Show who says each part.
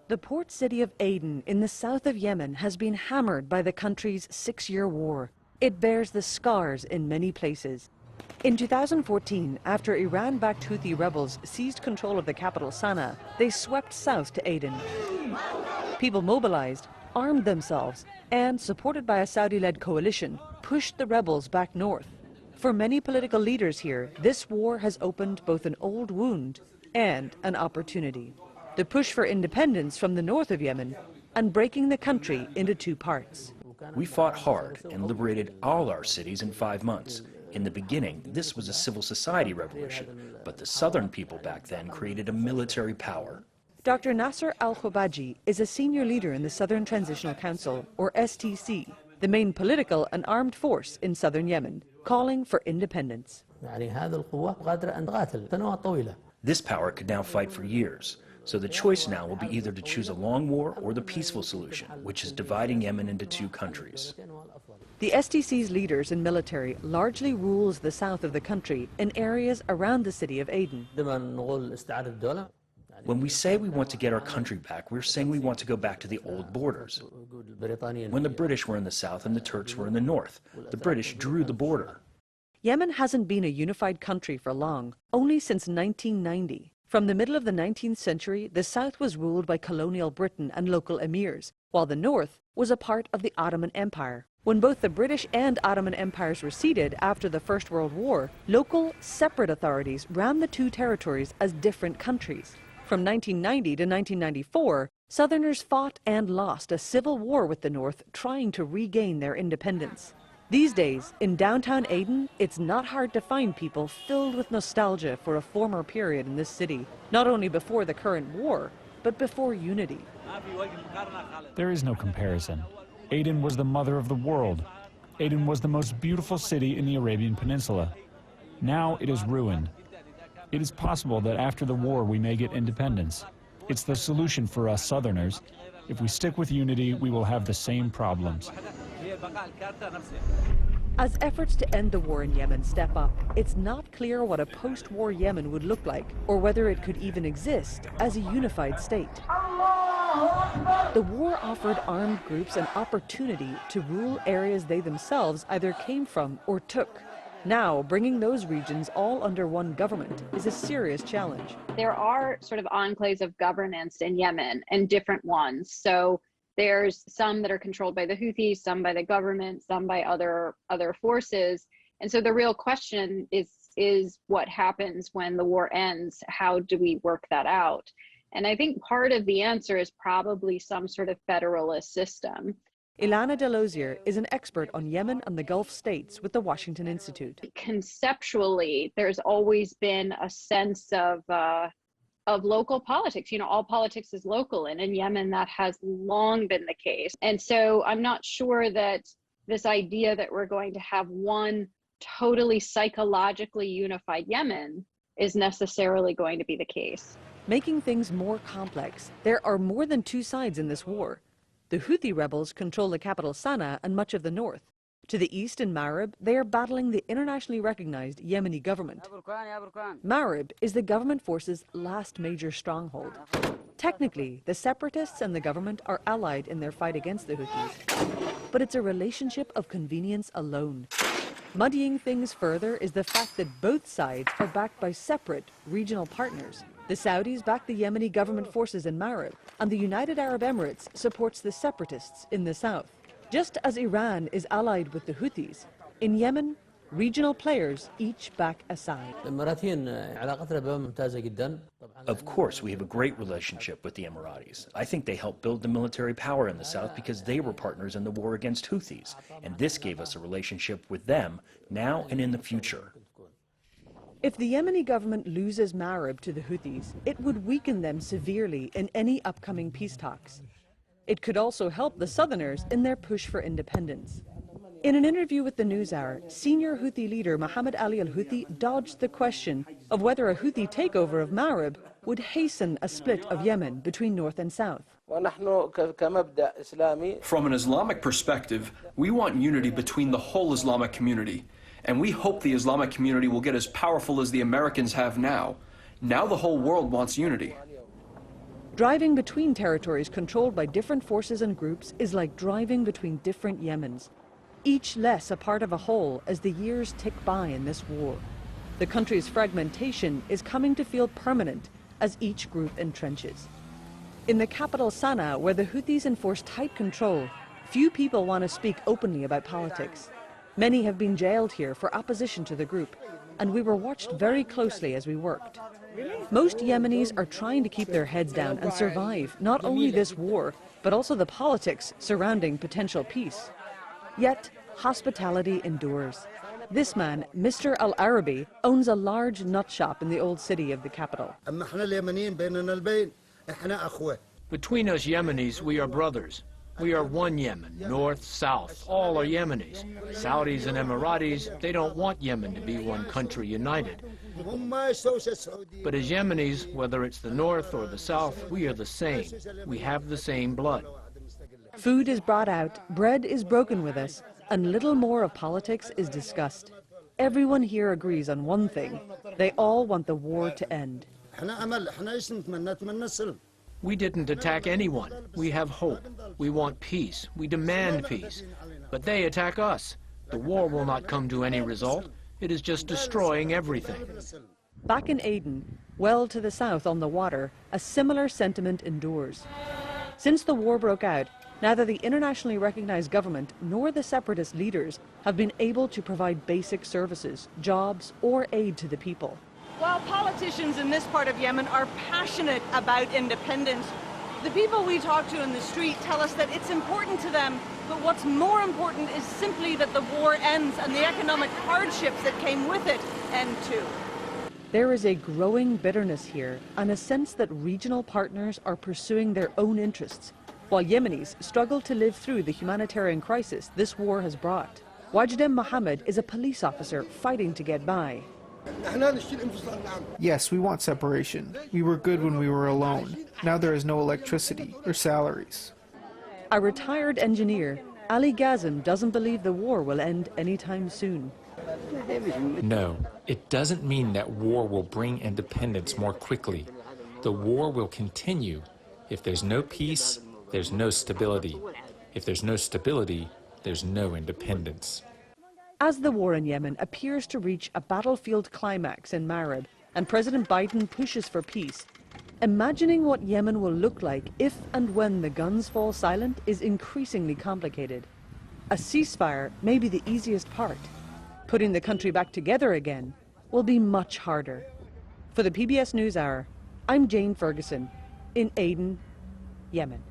Speaker 1: The port city of Aden in the south of Yemen has been hammered by the country's 6-year war. It bears the scars in many places. In 2014, after Iran-backed Houthi rebels seized control of the capital Sana'a, they swept south to Aden. People mobilized, armed themselves, and, supported by a Saudi-led coalition, pushed the rebels back north. For many political leaders here, this war has opened both an old wound and an opportunity. The push for independence from the north of Yemen and breaking the country into 2 parts.
Speaker 2: We fought hard and liberated all our cities in 5 months. In the beginning, this was a civil society revolution, but the southern people back then created a military power.
Speaker 1: Dr. Nasser al-Khobaji is a senior leader in the Southern Transitional Council, or STC, the main political and armed force in southern Yemen, calling for independence.
Speaker 2: This power could now fight for years. So the choice now will be either to choose a long war or the peaceful solution, which is dividing Yemen into 2 countries.
Speaker 1: The STC's leaders and military largely rules the south of the country in areas around the city of Aden.
Speaker 2: When we say we want to get our country back, we're saying we want to go back to the old borders. When the British were in the south and the Turks were in the north, the British drew the border.
Speaker 1: Yemen hasn't been a unified country for long, only since 1990. From the middle of the 19th century, the south was ruled by colonial Britain and local emirs, while the north was a part of the Ottoman Empire. When both the British and Ottoman empires receded after the First World War, local, separate authorities ran the 2 territories as different countries. From 1990 to 1994, Southerners fought and lost a civil war with the North, trying to regain their independence. These days, in downtown Aden, it's not hard to find people filled with nostalgia for a former period in this city, not only before the current war, but before unity.
Speaker 3: There is no comparison. Aden was the mother of the world. Aden was the most beautiful city in the Arabian Peninsula. Now it is ruined. It is possible that after the war we may get independence. It's the solution for us Southerners. If we stick with unity, we will have the same problems.
Speaker 1: As efforts to end the war in Yemen step up, it's not clear what a post-war Yemen would look like, or whether it could even exist as a unified state. The war offered armed groups an opportunity to rule areas they themselves either came from or took. Now, bringing those regions all under one government is a serious challenge.
Speaker 4: There are sort of enclaves of governance in Yemen, and different ones. So there's some that are controlled by the Houthis, some by the government, some by other forces. And so the real question is what happens when the war ends? How do we work that out? And I think part of the answer is probably some sort of federalist system.
Speaker 1: Ilana Delosier is an expert on Yemen and the Gulf states with the Washington Institute.
Speaker 4: Conceptually, there's always been a sense of local politics. You know, all politics is local, and in Yemen that has long been the case. And so I'm not sure that this idea that we're going to have one totally psychologically unified Yemen is necessarily going to be the case.
Speaker 1: Making things more complex, there are more than 2 sides in this war. The Houthi rebels control the capital Sana'a and much of the north. To the east in Marib, they are battling the internationally recognized Yemeni government. Marib is the government force's last major stronghold. Technically, the separatists and the government are allied in their fight against the Houthis, but it's a relationship of convenience alone. Muddying things further is the fact that both sides are backed by separate regional partners. The Saudis back the Yemeni government forces in Marib, and the United Arab Emirates supports the separatists in the south. Just as Iran is allied with the Houthis, in Yemen, regional players each back a side.
Speaker 2: Of course, we have a great relationship with the Emiratis. I think they helped build the military power in the south because they were partners in the war against Houthis, and this gave us a relationship with them now and in the future.
Speaker 1: If the Yemeni government loses Marib to the Houthis, it would weaken them severely in any upcoming peace talks. It could also help the Southerners in their push for independence. In an interview with the NewsHour, senior Houthi leader Mohammed Ali al-Houthi dodged the question of whether a Houthi takeover of Marib would hasten a split of Yemen between north and south.
Speaker 5: From an Islamic perspective, we want unity between the whole Islamic community. And we hope the Islamic community will get as powerful as the Americans have now. Now the whole world wants unity.
Speaker 1: Driving between territories controlled by different forces and groups is like driving between different Yemens, each less a part of a whole as the years tick by in this war. The country's fragmentation is coming to feel permanent as each group entrenches. In the capital Sana'a, where the Houthis enforce tight control, few people want to speak openly about politics. Many have been jailed here for opposition to the group, and we were watched very closely as we worked. Most Yemenis are trying to keep their heads down and survive not only this war, but also the politics surrounding potential peace. Yet, hospitality endures. This man, Mr. Al-Arabi, owns a large nut shop in the old city of the capital.
Speaker 6: Between us Yemenis, we are brothers. We are one Yemen, north, south, all are Yemenis. Saudis and Emiratis, they don't want Yemen to be one country united. But as Yemenis, whether it's the north or the south, we are the same. We have the same blood.
Speaker 1: Food is brought out, bread is broken with us, and little more of politics is discussed. Everyone here agrees on one thing. They all want the war to end.
Speaker 6: We didn't attack anyone. We have hope. We want peace. We demand peace. But they attack us. The war will not come to any result. It is just destroying everything.
Speaker 1: Back in Aden, well to the south on the water, a similar sentiment endures. Since the war broke out, neither the internationally recognized government nor the separatist leaders have been able to provide basic services, jobs, or aid to the people.
Speaker 7: While politicians in this part of Yemen are passionate about independence, the people we talk to in the street tell us that it's important to them, but what's more important is simply that the war ends and the economic hardships that came with it end too.
Speaker 1: There is a growing bitterness here and a sense that regional partners are pursuing their own interests, while Yemenis struggle to live through the humanitarian crisis this war has brought. Wajdem Mohammed is a police officer fighting to get by.
Speaker 8: Yes, we want separation. We were good when we were alone. Now there is no electricity or salaries.
Speaker 1: A retired engineer, Ali Ghazem, doesn't believe the war will end anytime soon.
Speaker 9: No, it doesn't mean that war will bring independence more quickly. The war will continue. If there's no peace, there's no stability. If there's no stability, there's no independence.
Speaker 1: As the war in Yemen appears to reach a battlefield climax in Marib and President Biden pushes for peace, imagining what Yemen will look like if and when the guns fall silent is increasingly complicated. A ceasefire may be the easiest part. Putting the country back together again will be much harder. For the PBS NewsHour, I'm Jane Ferguson in Aden, Yemen.